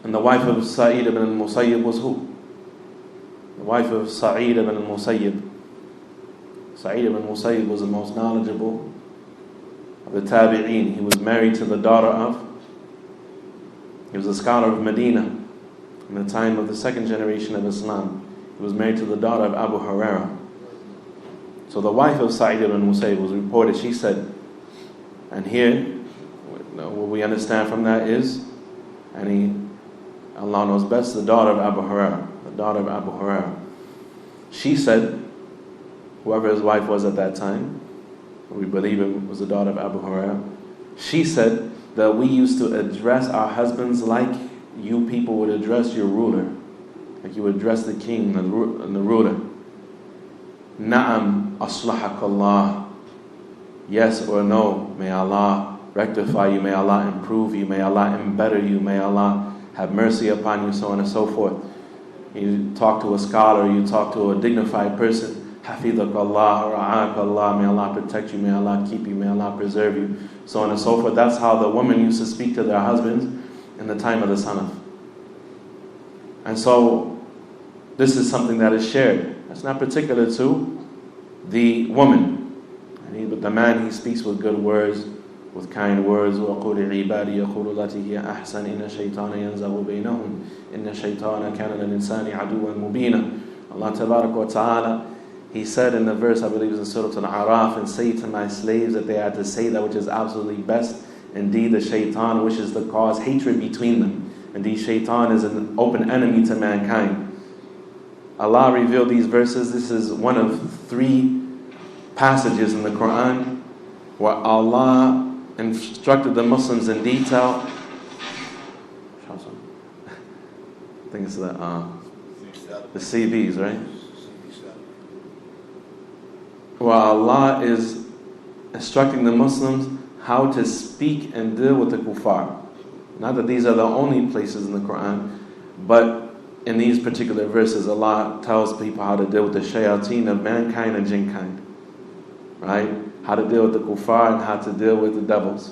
and the wife of Sa'id ibn al-Musayyib was who? The wife of Sa'id ibn al-Musayyib. Sa'id ibn al-Musayyib was the most knowledgeable of the tabi'een. He was married to the daughter of, he was a scholar of Medina in the time of the second generation of Islam. He was married to the daughter of Abu Hurairah. So the wife of Sa'id ibn al-Musayyib was reported, she said, and here, what we understand from that is, Allah knows best, the daughter of Abu Hurairah. She said, whoever his wife was at that time, we believe it was the daughter of Abu Hurairah, she said that we used to address our husbands like you people would address your ruler, like you would address the king and the ruler. Na'am aslahakallah. Yes or no, may Allah rectify you, may Allah improve you, may Allah embetter you, may Allah have mercy upon you, so on and so forth. You talk to a scholar, you talk to a dignified person, Hafidhakallah, Ra'akallah, may Allah protect you, may Allah keep you, may Allah preserve you, so on and so forth. That's how the women used to speak to their husbands in the time of the Salaf. And so, this is something that is shared. That's not particular to the woman. But the man, he speaks with good words, with kind words. وَقُولِ عِبَادِي يَقُولُ الَّتِي هِيَ أَحْسَنُ إِنَّ الشَّيْطَانَ يَنزَغُ بَيْنَهُمْ إِنَّ الشَّيْطَانَ كَانَ لِلْإِنسَانِ عَدُوًّا مُبِينًا. Allah Tabarak wa Ta'ala, He said in the verse, I believe it's in Surah Al-A'raf, and say to my slaves that they are to say that which is absolutely best. Indeed, the shaitan wishes to cause hatred between them. Indeed, shaitan is an open enemy to mankind. Allah revealed these verses. This is one of 3 passages in the Quran where Allah instructed the Muslims in detail. I think it's the CBs, right? Where Allah is instructing the Muslims how to speak and deal with the kuffar. Not that these are the only places in the Quran, but in these particular verses, Allah tells people how to deal with the shayateen of mankind and jinnkind. Right? How to deal with the kuffar and how to deal with the devils.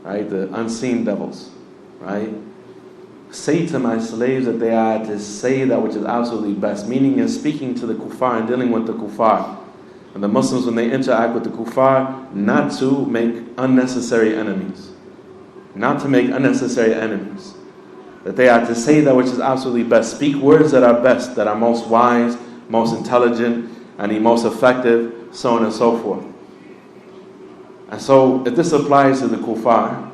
Right? The unseen devils. Right? Say to my slaves that they are to say that which is absolutely best. Meaning in speaking to the kuffar and dealing with the kuffar. And the Muslims, when they interact with the kuffar, not to make unnecessary enemies. Not to make unnecessary enemies. That they are to say that which is absolutely best. Speak words that are best, that are most wise, most intelligent, and the most effective, so on and so forth. And so, if this applies to the kuffar,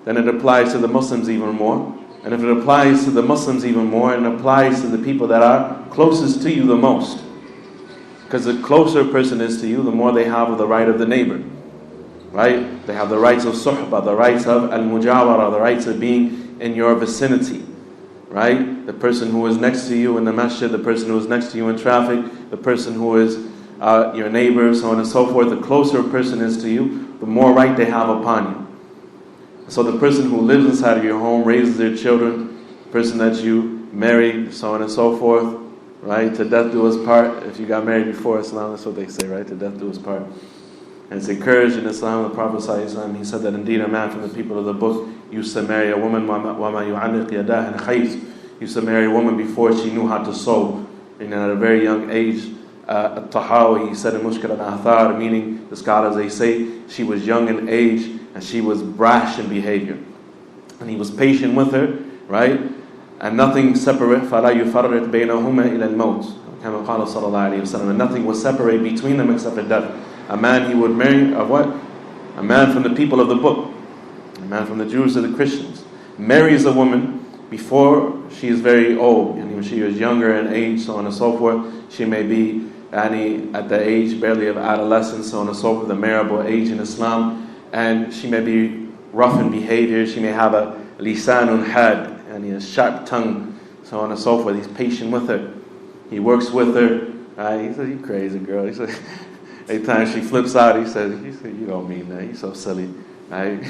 then it applies to the Muslims even more. And if it applies to the Muslims even more, it applies to the people that are closest to you the most. Because the closer a person is to you, the more they have of the right of the neighbor. Right? They have the rights of suhbah, the rights of al-Mujawara, the rights of being in your vicinity. Right? The person who is next to you in the masjid, the person who is next to you in traffic, the person who is your neighbor, so on and so forth. The closer a person is to you, the more right they have upon you. So the person who lives inside of your home, raises their children, the person that you married, so on and so forth, right? To death do us part. If you got married before Islam, that's what they say, right? To death do us part. And it's encouraged in Islam. The Prophet ﷺ, he said that indeed a man from the people of the book used to marry a woman, used to marry a woman before she knew how to sew. And at a very young age, At-Tahawi, he said in Mushkil al-Athar, meaning the scholars, they say, she was young in age, and she was brash in behavior. And he was patient with her, right? And nothing separate, فَلَا يُفَرِّقْ بَيْنَهُمَا إِلَى الْمَوْتِ كما قال صلى الله عليه وسلم. And nothing will separate between them except for death. A man he would marry, a what? A man from the people of the book. A man from the Jews or the Christians. Marries a woman before she is very old. And when she is younger in age, so on and so forth. She may be at the age barely of adolescence, so on and so forth, the marriable age in Islam. And she may be rough in behavior. She may have a lisanun had, and a sharp tongue, so on and so forth. He's patient with her. He works with her. He said, "You crazy girl." He said, every time she flips out, he said, "You don't mean that. You're so silly." Right?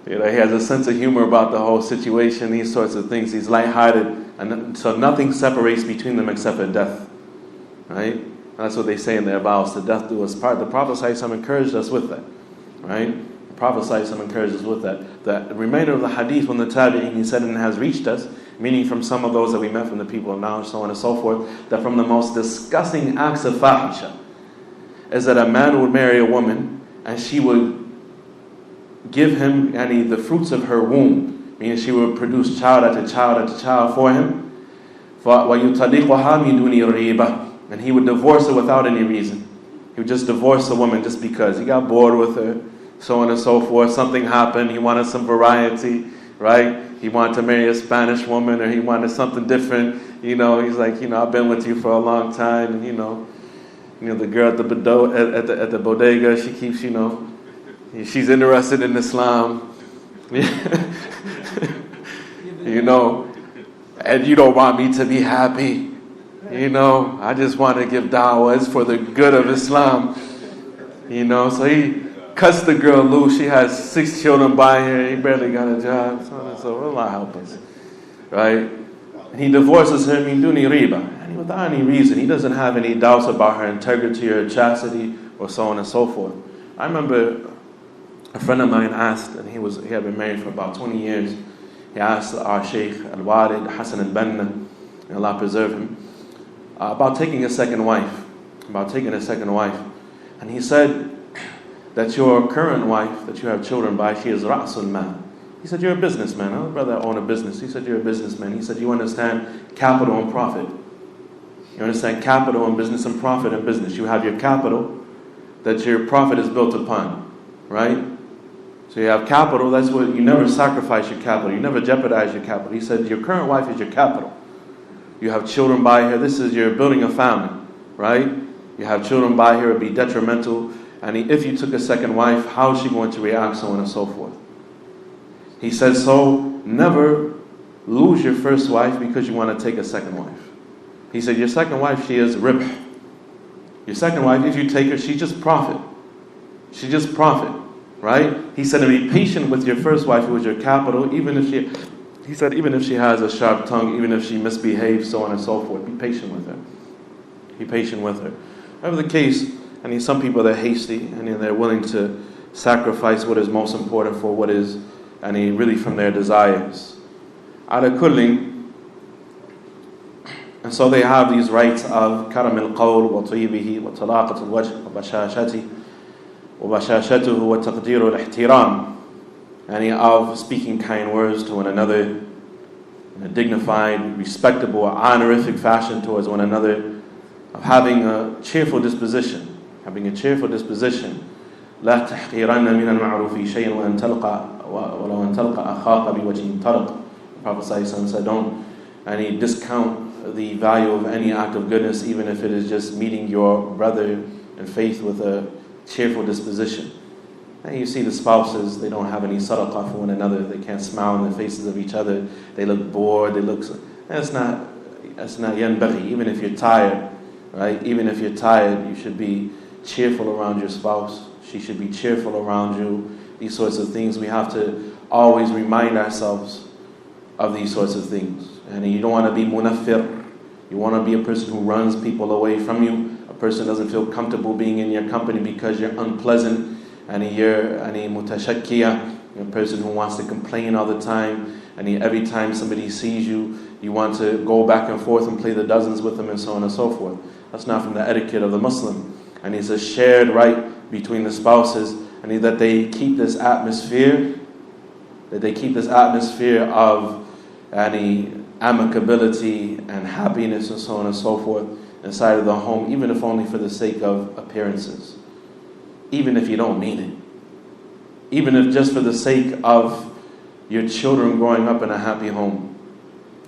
He has a sense of humor about the whole situation, these sorts of things. He's lighthearted, and so nothing separates between them except for death. Right? And that's what they say in their vows, to death do us part. The Prophet ﷺ encouraged us with that. Right? The Prophet ﷺ encouraged us with that. The remainder of the hadith from the Tabi'in, he said, and it has reached us, meaning from some of those that we met from the people of knowledge, so on and so forth, that from the most disgusting acts of fahisha is that a man would marry a woman and she would give him the fruits of her womb, meaning she would produce child after child after child for him. And he would divorce her without any reason. He would just divorce a woman just because he got bored with her, so on and so forth. Something happened, he wanted some variety, right? He wanted to marry a Spanish woman, or he wanted something different. He's like, I've been with you for a long time, and the girl at the bodega, she keeps, she's interested in Islam, and you don't want me to be happy, I just want to give da'wah. It's for the good of Islam, so he cuts the girl loose. She has 6 children by her, he barely got a job, so Allah help us, right? And he divorces her min duni riba, and without any reason. He doesn't have any doubts about her integrity or chastity or so on and so forth. I remember a friend of mine asked, and he had been married for about 20 years. He asked our Shaykh al-Walid Hassan al-Banna, may Allah preserve him, about taking a second wife. And he said that your current wife that you have children by, she is ra'sul mal. He said, "You're a businessman." I would rather own a business. He said, "You're a businessman." He said, "You understand capital and profit. You understand capital and business and profit and business. You have your capital that your profit is built upon, right? So you have capital, that's what, you never sacrifice your capital. You never jeopardize your capital." He said, "Your current wife is your capital. You have children by her. This is, you're building a family, right? You have children by her, it would be detrimental. And if you took a second wife, how is she going to react, so on and so forth." He said, so never lose your first wife because you want to take a second wife. He said, your second wife, she is ribh. Your second wife, if you take her, she's just profit. She's just profit, right? He said, and be patient with your first wife, who is your capital, even if she has a sharp tongue, even if she misbehaves, so on and so forth. Be patient with her. Be patient with her. Whatever the case, some people are hasty, and they're willing to sacrifice what is most important for what is, really from their desires. Ala kulli, and so they have these rights of karam al-qawl wa tayyibihi wa talaqat al-wajh wa bashashatihi wa bashashatuhu wa taqdir al-ihtiram, of speaking kind words to one another in a dignified, respectable, honorific fashion towards one another, of having a cheerful disposition. لا تحقرن من المعروف شيئا وأن تلقى ولو أن تلقى أخاك بوجه طلق. The Prophet ﷺ said, don't discount the value of any act of goodness, even if it is just meeting your brother in faith with a cheerful disposition. And you see the spouses, they don't have any sadaqah for one another. They can't smile in the faces of each other. They look bored. That's not yanbaghi. Even if you're tired, right? Even if you're tired, you should be cheerful around your spouse. She should be cheerful around you. These sorts of things, we have to always remind ourselves of these sorts of things. And you don't want to be munaffir. You want to be a person who runs people away from you. A person doesn't feel comfortable being in your company because you're unpleasant. And you're mutashakkiya, a person who wants to complain all the time. And every time somebody sees you, you want to go back and forth and play the dozens with them and so on and so forth. That's not from the etiquette of the Muslim. And it's a shared right between the spouses, and that they keep this atmosphere, of amicability and happiness and so on and so forth inside of the home, even if only for the sake of appearances, even if you don't mean it, even if just for the sake of your children growing up in a happy home,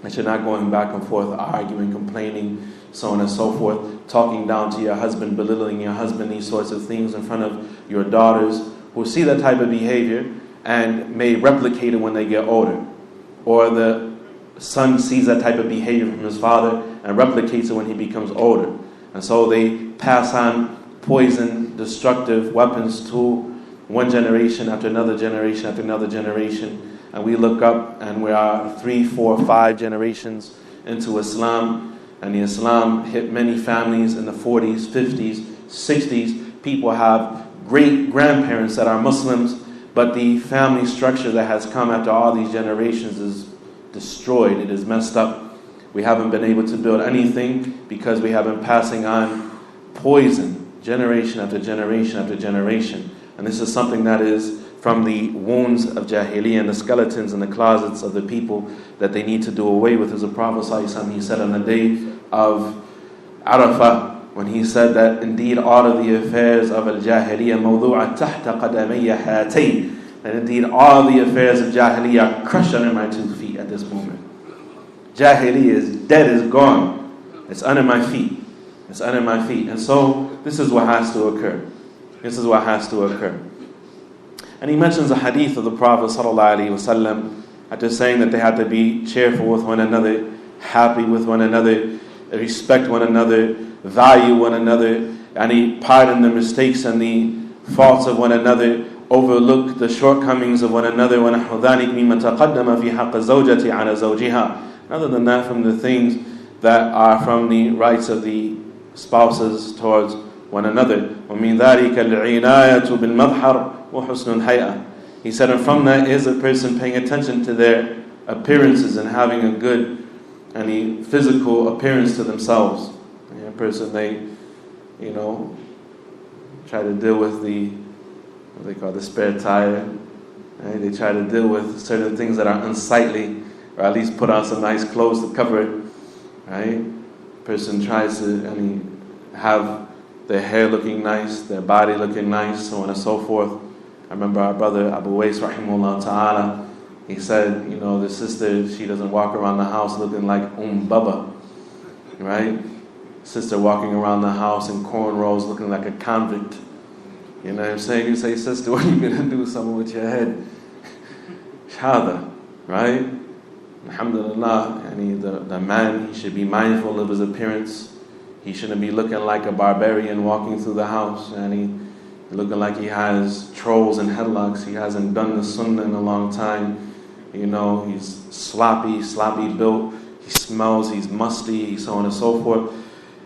that you're not going back and forth, arguing, complaining, so on and so forth, talking down to your husband, belittling your husband, these sorts of things in front of your daughters, who see that type of behavior and may replicate it when they get older. Or the son sees that type of behavior from his father and replicates it when he becomes older. And so they pass on poison, destructive weapons to one generation after another generation after another generation. And we look up and we are 3, 4, 5 generations into Islam. And the Islam hit many families in the 40s, 50s, 60s. People have great-grandparents that are Muslims, but the family structure that has come after all these generations is destroyed. It is messed up. We haven't been able to build anything because we have been passing on poison generation after generation after generation. And this is something that is from the wounds of Jahiliyyah and the skeletons in the closets of the people that they need to do away with. As the Prophet ﷺ, he said on the day of Arafah, when he said that indeed all of the affairs of al-Jahiliyyah mawdu'at tahta qadamayya hatayn, and indeed all the affairs of Jahiliyyah are crushed under my 2 feet at this moment. Jahiliyyah is dead, is gone. It's under my feet. It's under my feet. And so this is what has to occur. This is what has to occur. And he mentions a hadith of the Prophet ﷺ after saying that they had to be cheerful with one another, happy with one another, respect one another, value one another, and he pardon the mistakes and the faults of one another, overlook the shortcomings of one another. Other than that, from the things that are from the rights of the spouses towards one another. He said, and from that is a person paying attention to their appearances and having a good and a physical appearance to themselves. A person, they, try to deal with what they call the spare tire. Right? They try to deal with certain things that are unsightly, or at least put on some nice clothes to cover it. Right? Person tries to have their hair looking nice, their body looking nice, so on and so forth. I remember our brother Aboo Suhailah Umar, he said, the sister, she doesn't walk around the house looking like Baba, right? Sister walking around the house in cornrows looking like a convict. You know what I'm saying? You say, sister, what are you going to do something with your head? Shahada, right? Alhamdulillah, the man, he should be mindful of his appearance. He shouldn't be looking like a barbarian walking through the house, and he looking like he has trolls and headlocks. He hasn't done the sunnah in a long time. He's sloppy built. He smells, he's musty, so on and so forth.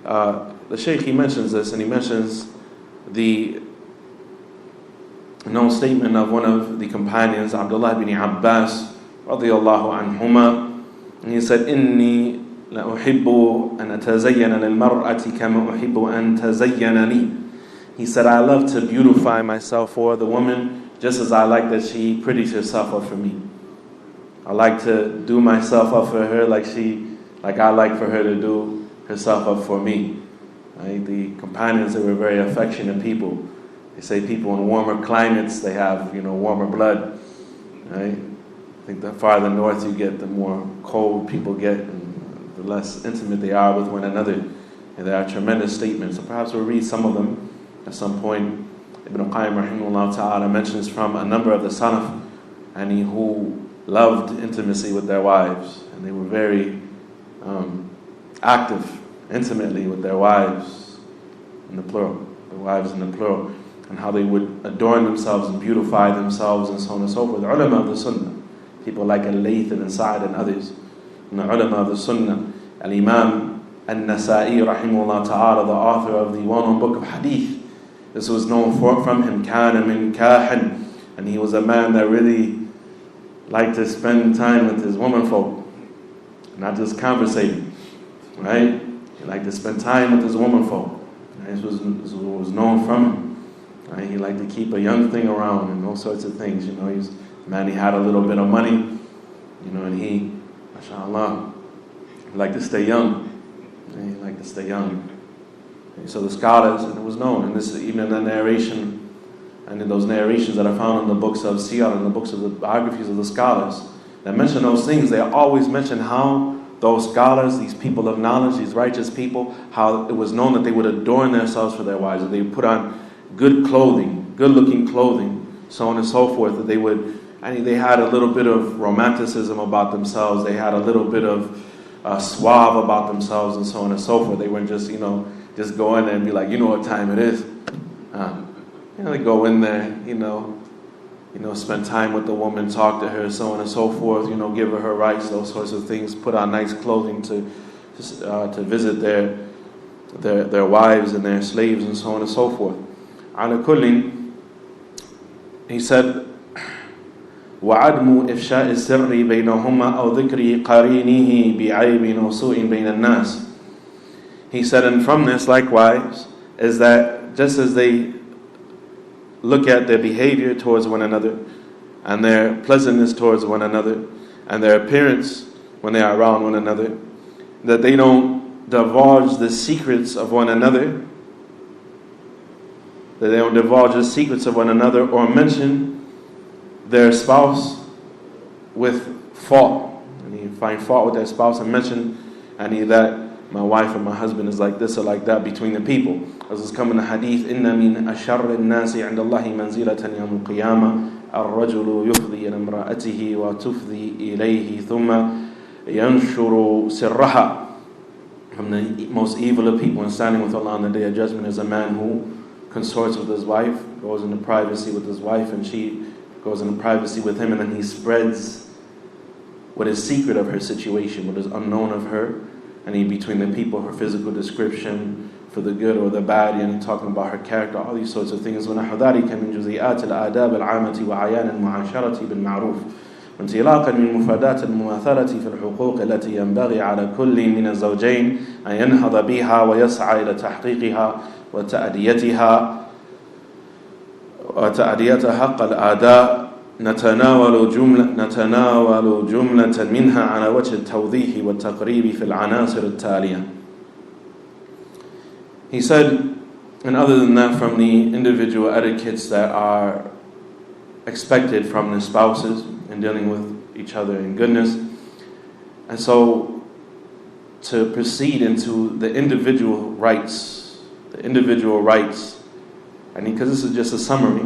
The Shaykh, he mentions this, and he mentions the known statement of one of the companions, Abdullah ibn Abbas, radiyallahu anhuma, and he said, "Inni la uhibbu an atazayyana lil mar'ati kama uhibbu an tazayyana li." He said, I love to beautify myself for the woman just as I like that she pretties herself up for me. I like to do myself up for her like I like for her to do herself up for me. Right? The companions, they were very affectionate people. They say people in warmer climates, they have, warmer blood. Right? I think the farther north you get, the more cold people get, and the less intimate they are with one another. And there are tremendous statements. So perhaps we'll read some of them at some point. Ibn Qayyim rahimahullah ta'ala mentions from a number of the Salaf, and who loved intimacy with their wives, and they were very active intimately with their wives in the plural, and how they would adorn themselves and beautify themselves and so on and so forth. The ulama of the Sunnah, people like Al-Layth ibn Sa'd and others, and the ulama of the Sunnah, Al-Imam An-Nasa'i rahimahullah ta'ala, the author of the well-known book of Hadith. This was known from him, kana min kahin, and he was a man that really liked to spend time with his womanfolk, not just conversating, right? He liked to spend time with his womanfolk. This was known from him. Right? He liked to keep a young thing around and all sorts of things. He had a little bit of money, and he, mashallah, liked to stay young. And he liked to stay young. And so the scholars, and it was known, and this is even in the narration, and in those narrations that are found in the books of Siyar and the books of the biographies of the scholars, that mention those things, they always mention how those scholars, these people of knowledge, these righteous people, how it was known that they would adorn themselves for their wives, that they would put on good clothing, good-looking clothing, so on and so forth, that they had a little bit of romanticism about themselves, they had a little bit of suave about themselves, and so on and so forth. They weren't just, just go in there and be like, what time it is. They go in there, spend time with the woman, talk to her, so on and so forth, give her rights, those sorts of things, put on nice clothing to visit their wives and their slaves and so on and so forth. Ala kullin, he said, وعدم إفشاء السر بينهما أو ذكر قرينه بعيب أو سوء بين الناس. He said, and from this likewise is that just as they look at their behavior towards one another and their pleasantness towards one another and their appearance when they are around one another, that they don't divulge the secrets of one another, or mention their spouse with fault. And you find fault with their spouse and mention that my wife or my husband is like this or like that between the people. As is coming in the hadith, إِنَّ مِنْ أَشَرِّ النَّاسِ عِنْدَ اللَّهِ مَنْزِلَةً يَوْمُ الْقِيَامَةِ الرَّجُلُ يُفْضِي إِلَى امْرَأَتِهِ وَتُفْضِي إِلَيْهِ ثُمَّ يَنْشُرُ سِرَّهَا. From the most evil of people and standing with Allah on the Day of Judgment is a man who consorts with his wife, goes into privacy with his wife, and she goes into privacy with him, and then he spreads what is secret of her situation, what is unknown of her, and he between the people, her physical description, for the good or the bad, and talking about her character, all these sorts of things. وَنَحْوَ ذَلِكَ مِنْ جُزِئِيَاتِ الْآدَابِ الْعَامَةِ وَعَيَانِ الْمُعَاشَرَةِ بِالْمَعْرُوفِ وانطلاقا من مفردات المماثلة في الحقوق التي ينبغي على كل من الزوجين أن ينهض بها ويسعى إلى تحقيقها وتأديتها حق الأداء. نتناول جملة منها على وجه التوضيح والتقريب في العناصر التالية. He said, and other than that, from the individual etiquettes that are expected from the spouses in dealing with each other in goodness. And so to proceed into the individual rights, and because this is just a summary,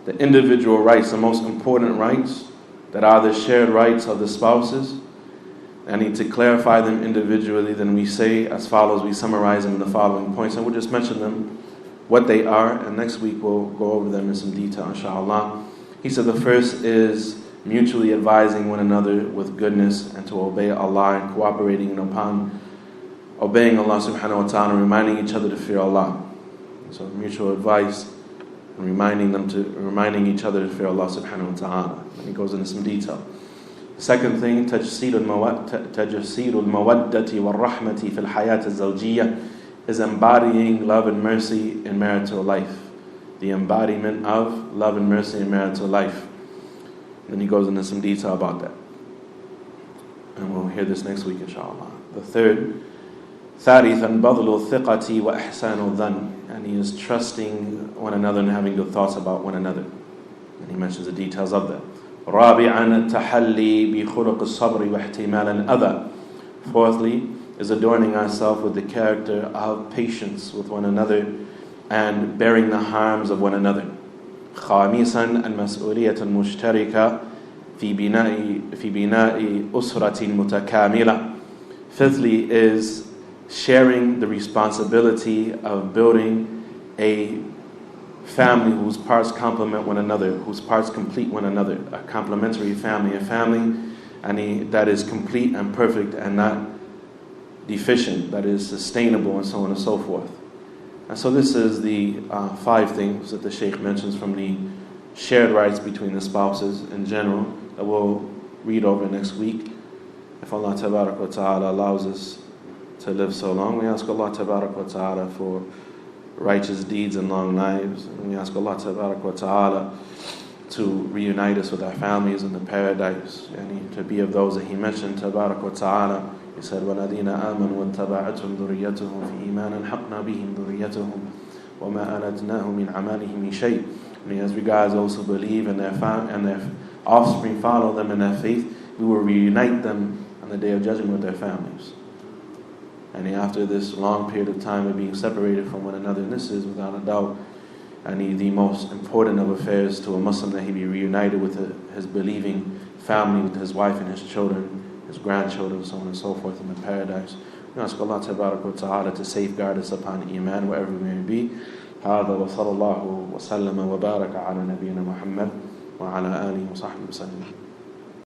the individual rights, the most important rights that are the shared rights of the spouses, I need to clarify them individually. Then we say as follows, we summarize them in the following points, and we'll just mention them, what they are, and next week we'll go over them in some detail, inshallah. He said the first is mutually advising one another with goodness and to obey Allah and cooperating upon obeying Allah subhanahu wa ta'ala and reminding each other to fear Allah. So mutual advice and reminding each other to fear Allah subhanahu wa ta'ala. And he goes into some detail. The second thing, تجسيد المودة والرحمة في الحياة الزوجية, is embodying love and mercy in marital life. The embodiment of love and mercy in marital life. Then he goes into some detail about that. And we'll hear this next week, inshallah. The third, ثالثاً بذل الثقة وإحسان الظن, and he is trusting one another and having good thoughts about one another. And he mentions the details of that. رابعاً التحلي بخلق الصبر واحتمال الأذى. Fourthly, is adorning ourselves with the character of patience with one another and bearing the harms of one another. خامساً المسؤولية المشتركة في بناء أسرة متكاملة. Fifthly is sharing the responsibility of building a family whose parts complement one another, whose parts complete one another, a complementary family, a family that is complete and perfect and not deficient, that is sustainable, and so on and so forth. And so this is the 5 things that the Shaykh mentions from the shared rights between the spouses in general that we'll read over next week. If Allah Tabarak wa Ta'ala allows us to live so long, we ask Allah Tabarak wa Ta'ala for righteous deeds and long lives. And we ask Allah Ta'ala to reunite us with our families in the paradise, and to be of those that He mentioned, Ta'ala. He said, وَالَّذِينَ آمَنُوا وَاتَّبَعَتْهُمْ ذُرِّيَّتُهُمْ فِي إِيمَانٍ أَلْحَقْنَا بِهِمْ ذُرِّيَّتُهُمْ وَمَا أَلَتْنَاهُمْ مِنْ عَمَلِهِمْ مِنْ شَيْءٍ. And as regards those who believe and their offspring follow them in their faith, we will reunite them on the day of judgment with their families. And after this long period of time of being separated from one another, and this is without a doubt the most important of affairs to a Muslim, that he be reunited with his believing family, with his wife and his children, his grandchildren, so on and so forth in the paradise. We ask Allah Ta'ala to safeguard us upon Iman wherever we may be. هذا وصلى الله وسلم وبارك على نبينا محمد وعلى آله وصحبه وسلم.